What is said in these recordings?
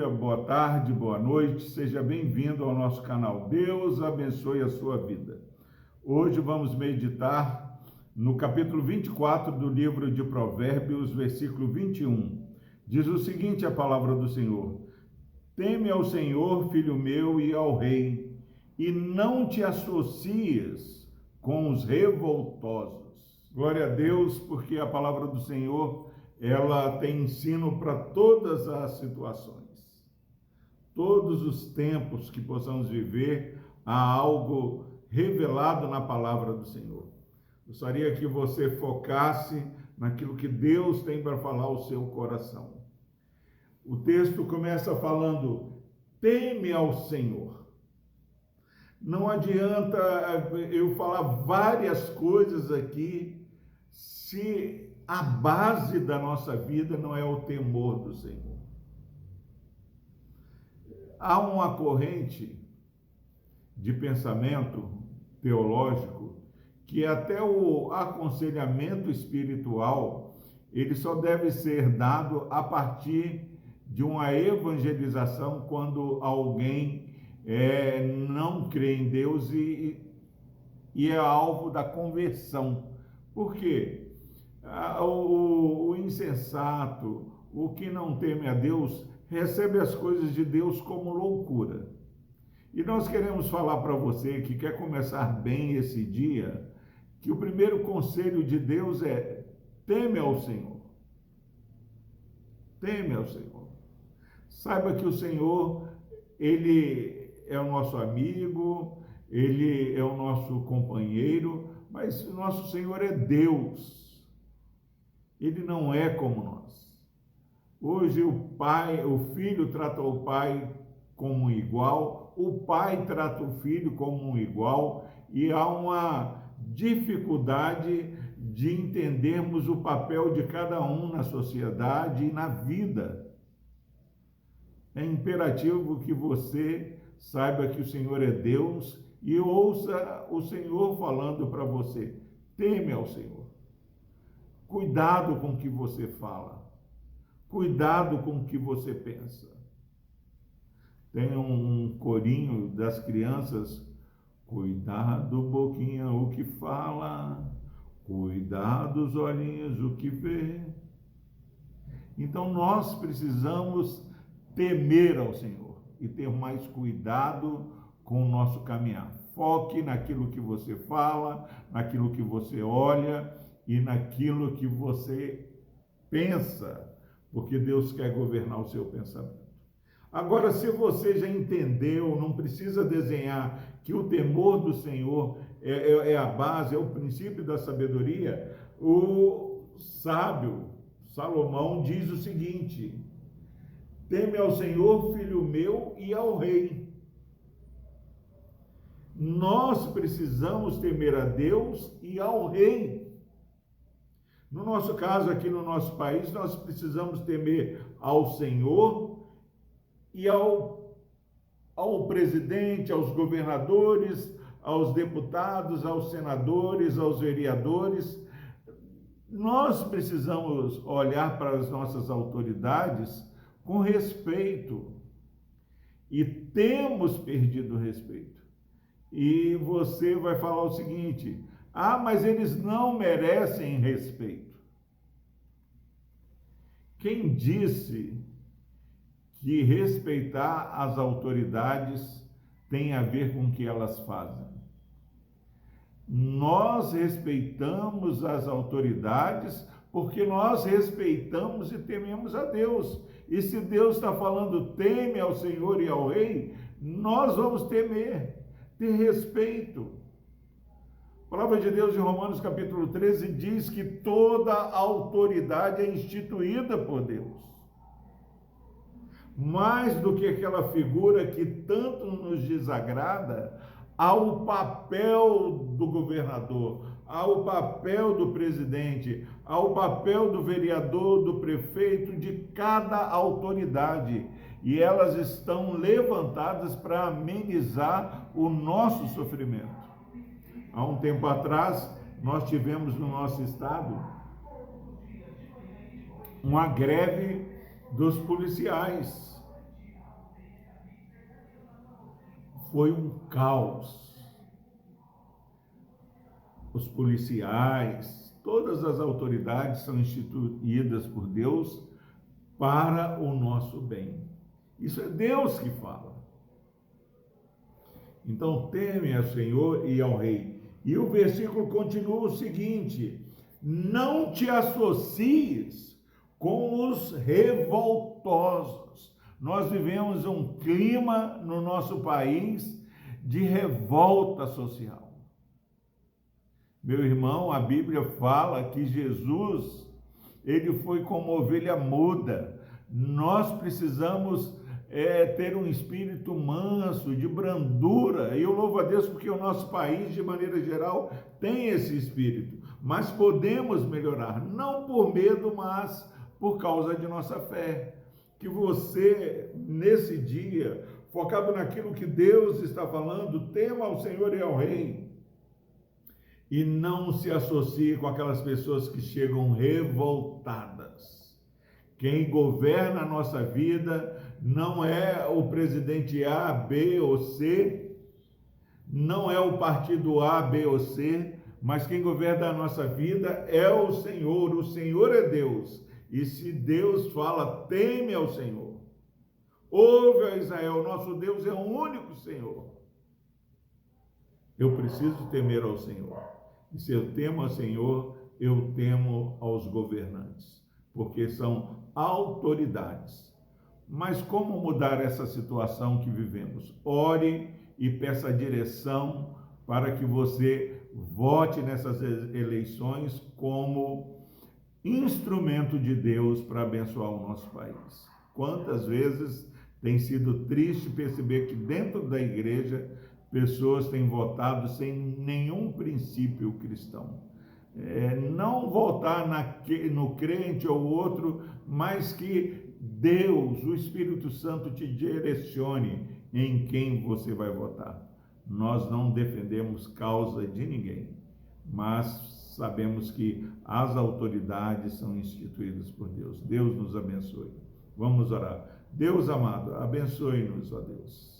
dia, boa tarde, boa noite, seja bem-vindo ao nosso canal. Deus abençoe a sua vida. Hoje vamos meditar no capítulo 24 do livro de Provérbios, versículo 21. Diz o seguinte a palavra do Senhor: Teme ao Senhor, filho meu, e ao rei, e não te associes com os revoltosos. Glória a Deus, porque a palavra do Senhor, ela tem ensino para todas as situações. Todos os tempos que possamos viver, há algo revelado na palavra do Senhor. Gostaria que você focasse naquilo que Deus tem para falar ao seu coração. O texto começa falando: teme ao Senhor. Não adianta eu falar várias coisas aqui se a base da nossa vida não é o temor do Senhor. Há uma corrente de pensamento teológico que até o aconselhamento espiritual, ele só deve ser dado a partir de uma evangelização, quando alguém não crê em Deus e é alvo da conversão. Por quê? O insensato, o que não teme a Deus, recebe as coisas de Deus como loucura. E nós queremos falar para você que quer começar bem esse dia, que o primeiro conselho de Deus é: teme ao Senhor. Teme ao Senhor. Saiba que o Senhor, Ele é o nosso amigo, Ele é o nosso companheiro, mas o nosso Senhor é Deus. Ele não é como nós. Hoje o filho trata o pai como um igual, o pai trata o filho como um igual, e há uma dificuldade de entendermos o papel de cada um na sociedade e na vida. É imperativo que você saiba que o Senhor é Deus e ouça o Senhor falando para você: teme ao Senhor. Cuidado com o que você fala. Cuidado com o que você pensa. Tem um corinho das crianças: cuidado, boquinha, o que fala. Cuidado, os olhinhos, o que vê. Então nós precisamos temer ao Senhor e ter mais cuidado com o nosso caminhar. Foque naquilo que você fala, naquilo que você olha e naquilo que você pensa, porque Deus quer governar o seu pensamento. Agora, se você já entendeu, não precisa desenhar que o temor do Senhor é a base, é o princípio da sabedoria. O sábio Salomão diz o seguinte: teme ao Senhor, filho meu, e ao rei. Nós precisamos temer a Deus e ao rei. No nosso caso, aqui no nosso país, nós precisamos temer ao Senhor e ao presidente, aos governadores, aos deputados, aos senadores, aos vereadores. Nós precisamos olhar para as nossas autoridades com respeito, e temos perdido o respeito. E você vai falar o seguinte: ah, mas eles não merecem respeito. Quem disse que respeitar as autoridades tem a ver com o que elas fazem? Nós respeitamos as autoridades porque nós respeitamos e tememos a Deus. E se Deus está falando teme ao Senhor e ao rei, nós vamos temer, ter respeito. A palavra de Deus em Romanos capítulo 13 diz que toda autoridade é instituída por Deus. Mais do que aquela figura que tanto nos desagrada, há o papel do governador, há o papel do presidente, há o papel do vereador, do prefeito, de cada autoridade. E elas estão levantadas para amenizar o nosso sofrimento. Há um tempo atrás, nós tivemos no nosso estado uma greve dos policiais. foi um caos. Os policiais, todas as autoridades são instituídas por Deus para o nosso bem. Isso é Deus que fala. Então, teme ao Senhor e ao Rei. E o versículo continua o seguinte: não te associes com os revoltosos. Nós vivemos um clima no nosso país de revolta social. Meu irmão, a Bíblia fala que Jesus, ele foi como ovelha muda. Nós precisamos ter um espírito manso, de brandura. E eu louvo a Deus porque o nosso país, de maneira geral, tem esse espírito. Mas podemos melhorar, não por medo, mas por causa de nossa fé. Que você, nesse dia, focado naquilo que Deus está falando, tema ao Senhor e ao Rei. E não se associe com aquelas pessoas que chegam revoltadas. Quem governa a nossa vida não é o presidente A, B ou C, não é o partido A, B ou C, mas quem governa a nossa vida é o Senhor é Deus. E se Deus fala, teme ao Senhor. Ouve, ó Israel, nosso Deus é o único Senhor. Eu preciso temer ao Senhor. E se eu temo ao Senhor, eu temo aos governantes, porque são autoridades. Mas como mudar essa situação que vivemos? Ore e peça direção para que você vote nessas eleições como instrumento de Deus para abençoar o nosso país. Quantas vezes tem sido triste perceber que dentro da igreja pessoas têm votado sem nenhum princípio cristão. Não votar no crente ou outro, mas que Deus, o Espírito Santo, te direcione em quem você vai votar. Nós não defendemos causa de ninguém, mas sabemos que as autoridades são instituídas por Deus. Deus nos abençoe. Vamos orar. Deus amado, abençoe-nos, ó Deus.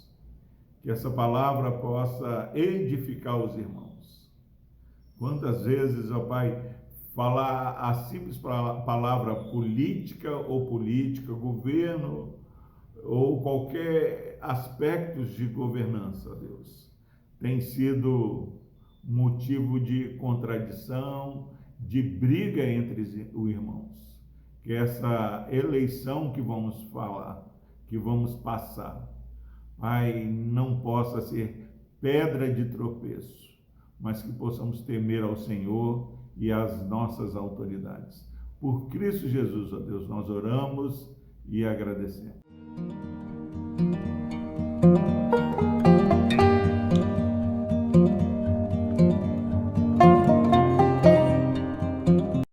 Que essa palavra possa edificar os irmãos. Quantas vezes, ó Pai, falar a simples palavra política, governo, ou qualquer aspecto de governança, ó Deus, tem sido motivo de contradição, de briga entre os irmãos. Que essa eleição que vamos falar, que vamos passar, Pai, não possa ser pedra de tropeço, mas que possamos temer ao Senhor e às nossas autoridades. Por Cristo Jesus, ó Deus, nós oramos e agradecemos.